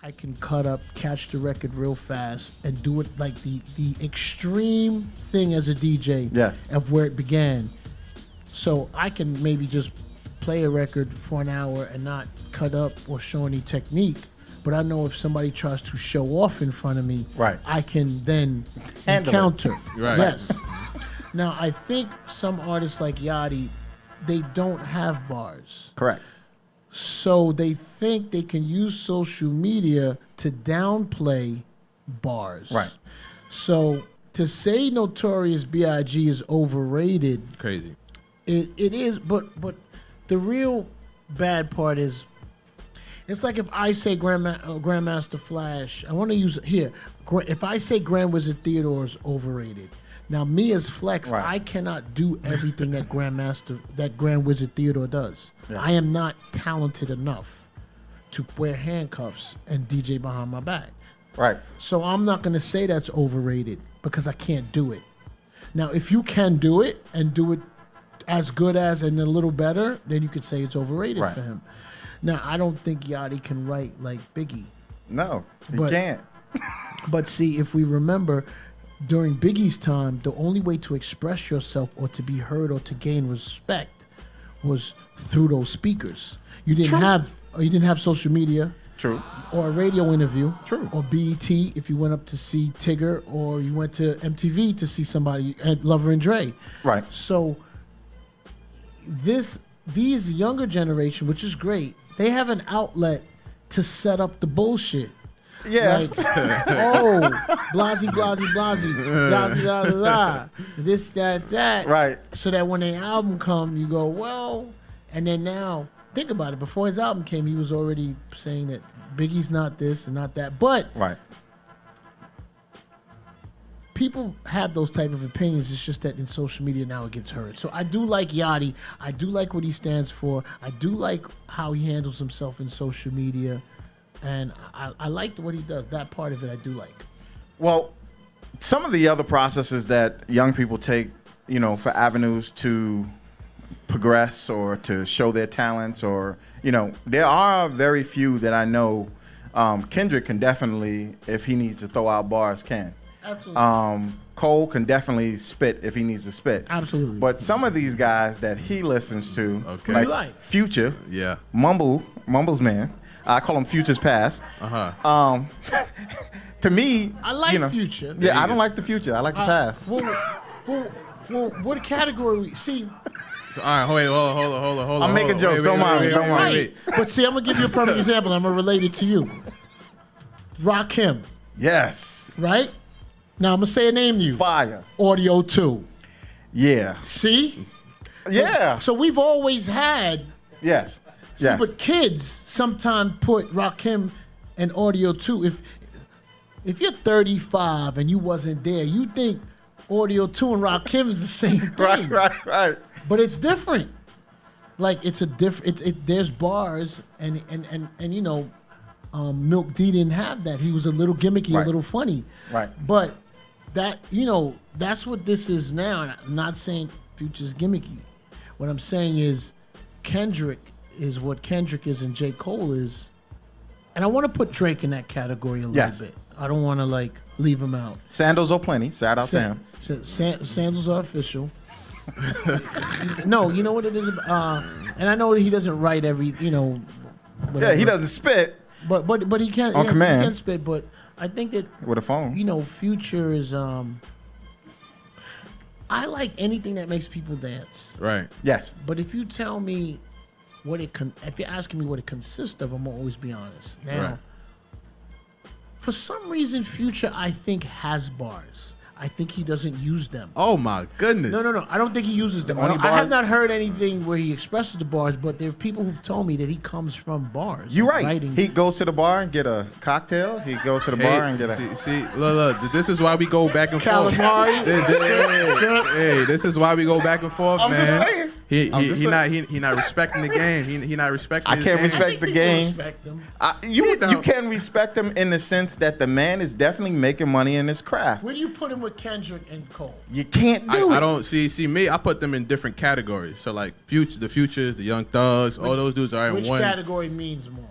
I can cut up, catch the record real fast, and do it like the extreme thing as a DJ. Yes. Of where it began. So I can maybe just play a record for an hour and not cut up or show any technique. But I know if somebody tries to show off in front of me, right, I can then counter. Right. Yes. Now I think some artists like Yachty, they don't have bars. Correct. So they think they can use social media to downplay bars. Right. So to say Notorious B.I.G. is overrated, crazy. It is, but the real bad part is, it's like if I say Grandmaster Flash, I want to use it here. If I say Grand Wizard Theodore is overrated, now me as Flex, right, I cannot do everything that Grand Wizard Theodore does. Yeah. I am not talented enough to wear handcuffs and DJ behind my back. Right. So I'm not going to say that's overrated because I can't do it. Now, if you can do it and do it as good as and a little better, then you could say it's overrated for him. Now, I don't think Yachty can write like Biggie. No, he can't. But see, if we remember, during Biggie's time, the only way to express yourself or to be heard or to gain respect was through those speakers. You didn't have social media. True. Or a radio interview. True. Or BET if you went up to see Tigger, or you went to MTV to see somebody at Lover and Dre. Right. So these younger generation, which is great, they have an outlet to set up the bullshit. Yeah. Like, oh, blasey, blasey, blasey, blasey, blah, blah, blah, this, that. Right. So that when the album come, you go, well, and then now, think about it. Before his album came, he was already saying that Biggie's not this and not that. But right, people have those type of opinions. It's just that in social media now it gets heard. So I do like Yachty. I do like what he stands for. I do like how he handles himself in social media. And I like what he does. That part of it I do like. Well, some of the other processes that young people take, you know, for avenues to progress or to show their talents, or, you know, there are very few that I know. Kendrick can definitely, if he needs to throw out bars, can. Absolutely. Cole can definitely spit if he needs to spit. Absolutely. But some of these guys that he listens to, like Future, Mumble's man, I call him Future's past. To me, I like Future. Yeah, I don't like the Future. I like the past. Well, what category? See. All right, hold on. I'm making jokes. Don't mind. But see, I'm gonna give you a perfect example. I'm gonna relate it to you. Rakim. Yes. Right? Now I'm gonna say a name to you. Fire. Audio 2. Yeah. See? Yeah. So we've always had. Yes. See, but kids sometimes put Rakim and Audio 2. If you're 35 and you wasn't there, you think Audio 2 and Rakim is the same thing. Right. But it's different. Like it's a there's bars and you know, Milk D didn't have that. He was a little gimmicky, a little funny. Right. But that, you know, that's what this is now. And I'm not saying Future's gimmicky. What I'm saying is Kendrick is what Kendrick is and J. Cole is. And I want to put Drake in that category a little bit. I don't want to like leave him out. Sandals are plenty. Shout out to him. Sandals are official. No, you know what it is? And I know that he doesn't write every, you know. Whatever. Yeah, he doesn't spit. But he can on command. He can spit, but I think that with a phone. You know, Future is I like anything that makes people dance. Right. Yes. But if you tell me if you're asking me what it consists of, I'm gonna always be honest. Now, for some reason, Future I think has bars. I think he doesn't use them. Oh my goodness. No. I don't think he uses them. I have not heard anything where he expresses the bars, but there are people who've told me that he comes from bars. You're right. Writing. He goes to the bar and get a cocktail. He goes to the bar and get a... See, look, this is why we go back and forth. Calamari. Hey, this is why we go back and forth, man. I'm just saying. He not respecting the game. He not respecting. I can't respect the game. Respect him. You can respect him in the sense that the man is definitely making money in his craft. Where do you put him with Kendrick and Cole? You can't do it. I don't see me. I put them in different categories. So like the Futures, the Young Thugs, all those dudes are in one. Which category means more?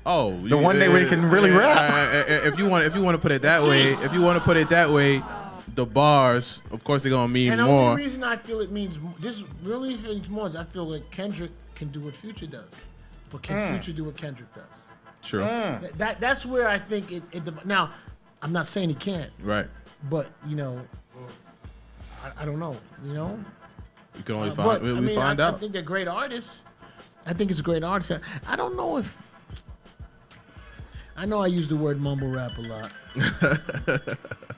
Oh, The one day where you can really rap. If you want to put it that way, the bars, of course, they're gonna mean And the more. only reason I feel it means this really means more is I feel like Kendrick can do what Future does, but can Future do what Kendrick does? True. That's where I think it. Now, I'm not saying he can't, Right. but you know, I don't know. You know, We can only but, find. I mean, find I out. think they're great artists. I think it's a great artist. I don't know if. I know I use the word mumble rap a lot,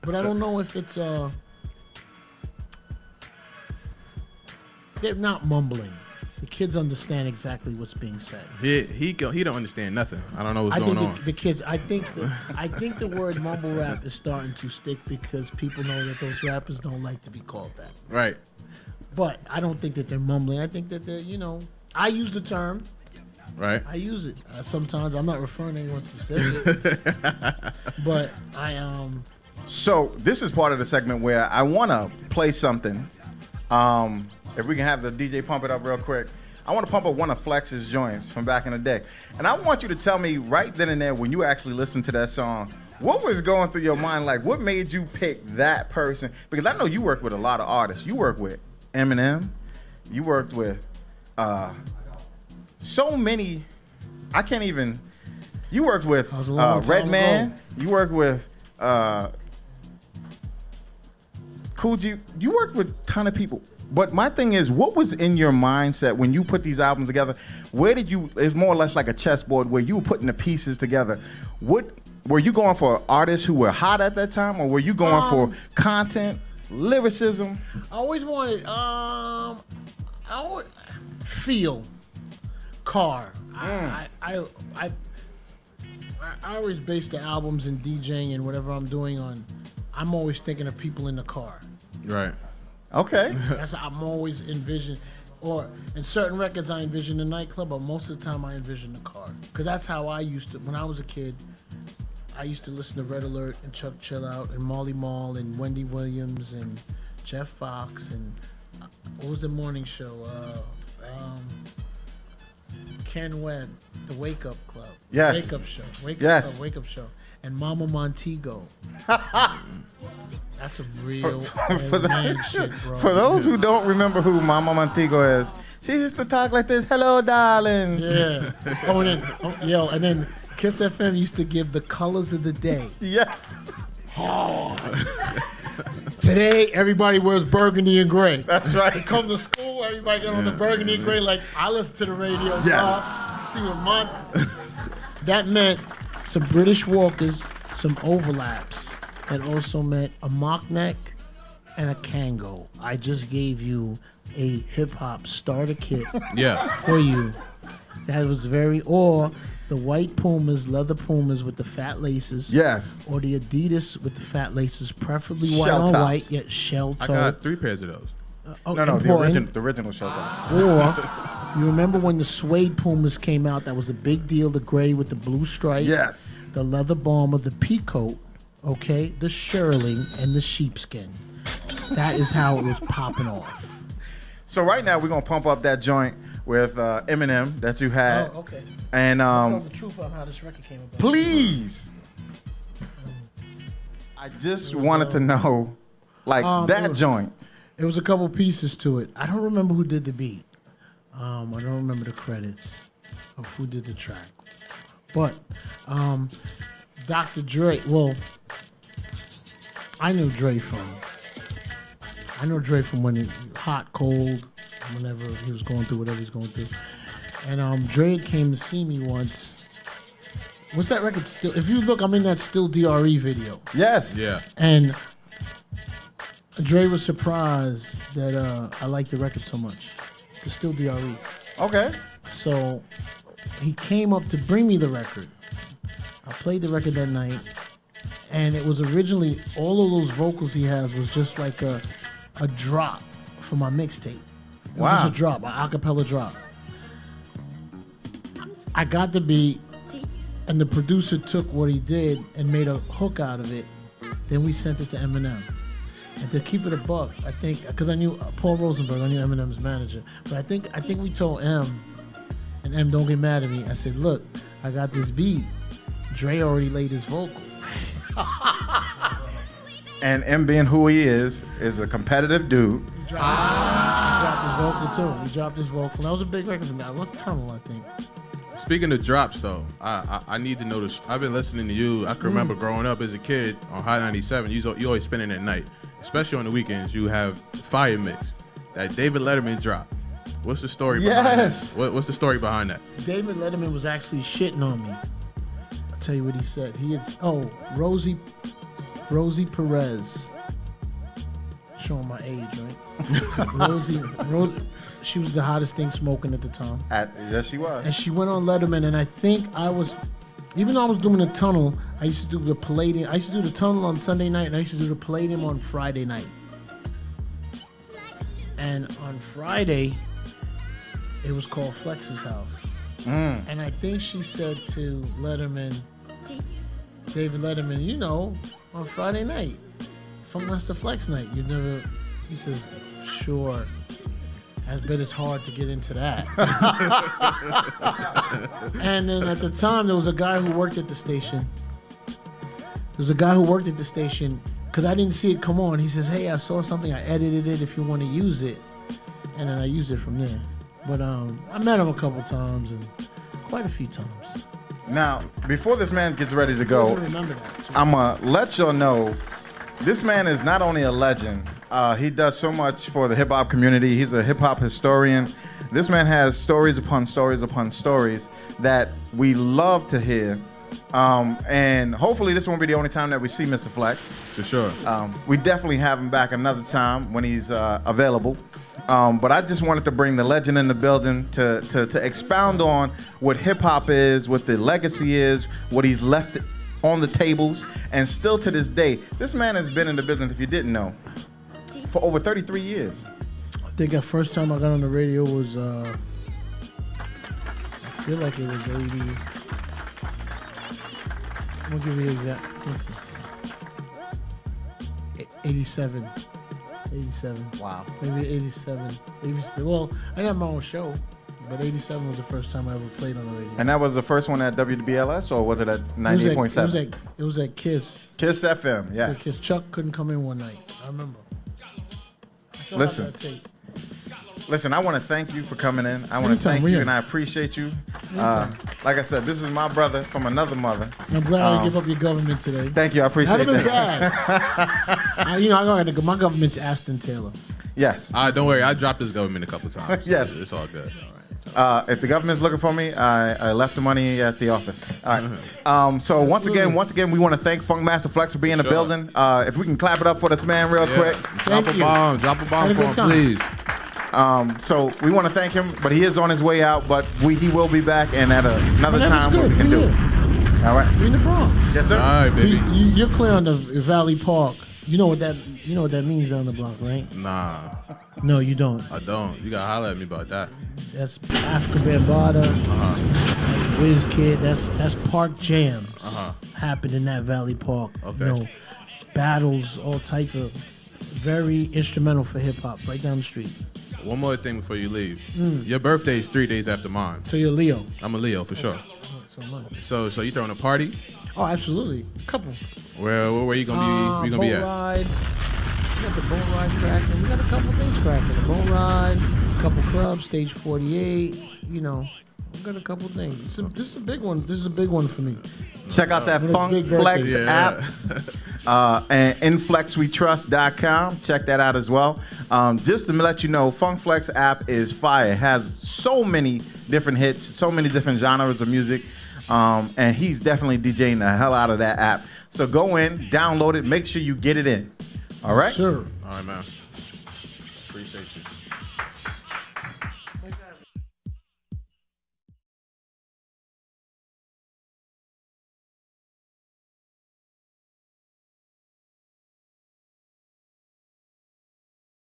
but I don't know if it's they're not mumbling. The kids understand exactly what's being said. He don't understand nothing. I don't know what's I going think on. the kids. I think the word mumble rap is starting to stick because people know that those rappers don't like to be called that. Right. But I don't think that they're mumbling. I think that they're, you know, I use the term. Right. I use it sometimes. I'm not referring to anyone specific, but So this is part of the segment where I want to play something. If we can have the DJ pump it up real quick. I want to pump up one of Flex's joints from back in the day. And I want you to tell me right then and there when you actually listened to that song, what was going through your mind? Like, what made you pick that person? Because I know you work with a lot of artists. You work with Eminem. You worked with so many. I can't even. You worked with That was a long time Redman. ago. You worked with Cool G. You worked with a ton of people. But my thing is, what was in your mindset when you put these albums together? Where did you? It's more or less like a chessboard where you were putting the pieces together. What were you going for? Artists who were hot at that time, or were you going for content, lyricism? I always wanted I always feel car. I always base the albums and DJing and whatever I'm doing on. I'm always thinking of people in the car. Right. Okay. That's how I'm always envision. Or in certain records, I envision the nightclub, but most of the time I envision the car. Because that's how I used to. When I was a kid, I used to listen to Red Alert and Chuck Chill Out and Marley Marl and Wendy Williams and Jeff Fox and what was the morning show? Ken Webb, the Wake Up Club. Yes. Wake Up Show. Wake Up Yes. Club, Wake Up Show. And Mama Montego. That's some real For old man shit, bro. For those who don't remember who Mama Montego is, she used to talk like this. Hello, darling. Yeah. And then Kiss FM used to give the colors of the day. Yes. Today, everybody wears burgundy and gray. That's right. They come to school, everybody get on the burgundy and gray. Like, I listen to the radio. Yes. See what that meant some British walkers, some overlaps. That also meant a mock neck and a Kango. I just gave you a hip hop starter kit Yeah. for you. That was or the white Pumas, leather Pumas with the fat laces. Yes. Or the Adidas with the fat laces, preferably white Shell on tops. white, yet shell I toe. got 3 pairs of those. No, the original shows up. Or you remember when the suede Pumas came out? That was a big deal. The gray with the blue stripe. Yes. The leather bomber, the peacoat, okay, the shearling, and the sheepskin. That is how it was popping off. So right now we're gonna pump up that joint with Eminem that you had. Oh, okay. And Tell the truth about how this record came about. please, I just wanted to know, like that joint. It was a couple pieces to it. I don't remember who did the beat. I don't remember the credits of who did the track. But Dr. Dre, well, I knew Dre from when he hot, cold, whenever he was going through whatever he's going through. And Dre came to see me once. What's that record still? If you look, I'm in that Still DRE video. Yes. Yeah. And Dre was surprised that I liked the record so much. The Still DRE. Okay. So he came up to bring me the record. I played the record that night, and it was originally all of those vocals he has was just like a drop for my mixtape. It was just a drop, an acapella drop. I got the beat, and the producer took what he did and made a hook out of it. Then we sent it to Eminem. And to keep it a buck, I think, because I knew Paul Rosenberg, I knew Eminem's manager, but I think we told M, And M, don't get mad at me. I said, look, I got this beat. Dre already laid his vocal. And M being who he is a competitive dude. He dropped his vocal too. He dropped his vocal. That was a big record for me. I love Tunnel, I think. Speaking of drops, though, I need to know this. I've been listening to you. I can remember growing up as a kid on Hot 97. You always spending at night, especially on the weekends. You have Fire Mix that David Letterman dropped. What's the story behind that? What's the story behind that? David Letterman was actually shitting on me. I'll tell you what he said. Rosie Perez. Showing my age, right? Rosie, she was the hottest thing smoking at the time. Yes, she was. And she went on Letterman, and I think even though I was doing the Tunnel, I used to do the Palladium. I used to do the Tunnel on Sunday night, and I used to do the Palladium on Friday night. And on Friday, it was called Flex's House. And I think she said to Letterman, David Letterman, on Friday night, Funkmaster Flex night, he says, sure. I bet it's hard to get into that. And then at the time, there was a guy who worked at the station. Because I didn't see it come on. He says, hey, I saw something. I edited it if you want to use it. And then I used it from there. But I met him a couple times and quite a few times. Now, before this man gets ready to go, Remember that, I'm going to let y'all know this man is not only a legend, he does so much for the hip-hop community. He's a hip-hop historian. This man has stories upon stories upon stories that we love to hear. And hopefully this won't be the only time that we see Mr. Flex. For sure. We definitely have him back another time when he's available. But I just wanted to bring the legend in the building to expound on what hip-hop is, what the legacy is, what he's left on the tables, and still to this day, this man has been in the business, if you didn't know, for over 33 years. I think the first time I got on the radio was, I feel like it was 80. I'm going to give you the exact. 87. 87. Wow. Maybe 87. Well, I got my own show, but 87 was the first time I ever played on the radio. And that was the first one at WBLS, or was it at 98.7? It was at Kiss. Kiss FM, yes. Kiss. Chuck couldn't come in one night. I remember. Listen, I want to thank you for coming in. I want to thank you, and I appreciate you. Like I said, this is my brother from another mother. I'm glad I didn't give up your government today. Thank you, I appreciate That'd that. have been bad. My government's Aston Taylor. Yes. Don't worry, I dropped this government a couple times. Yes. It's all good. If the government's looking for me, I left the money at the office. All right. So once again, we want to thank Funkmaster Flex for being in the building. If we can clap it up for this man real quick. Drop a bomb for him, please. So we want to thank him, but he is on his way out. But he will be back, and at another time we can do it. All right. We in the Bronx. Yes, sir. All right, baby. You're clear on the Valley Park. You know what that means down the block, right? Nah, No, you don't. I don't. You gotta holler at me about that. That's Africa Bambaataa. That's WizKid. That's Park Jams. Happened in that Valley Park. Okay. Battles, all type of very instrumental for hip hop. Right down the street. One more thing before you leave. Your birthday is 3 days after mine. So you're Leo. I'm a Leo for sure. So much. So you throwing a party? Oh, absolutely. Couple. Where you gonna be? You gonna be at? Ride. We got the boat ride cracking. We got a couple things cracking. The boat ride, a couple clubs, Stage 48. We got a couple things. This is a big one. This is a big one for me. Check out that Funk Flex app. And inflexwetrust.com. Check that out as well. Just to let you know, Funk Flex app is fire. It has so many different hits, so many different genres of music. And he's definitely DJing the hell out of that app. So go in, download it, make sure you get it in. All right? Sure. All right, man. Appreciate you.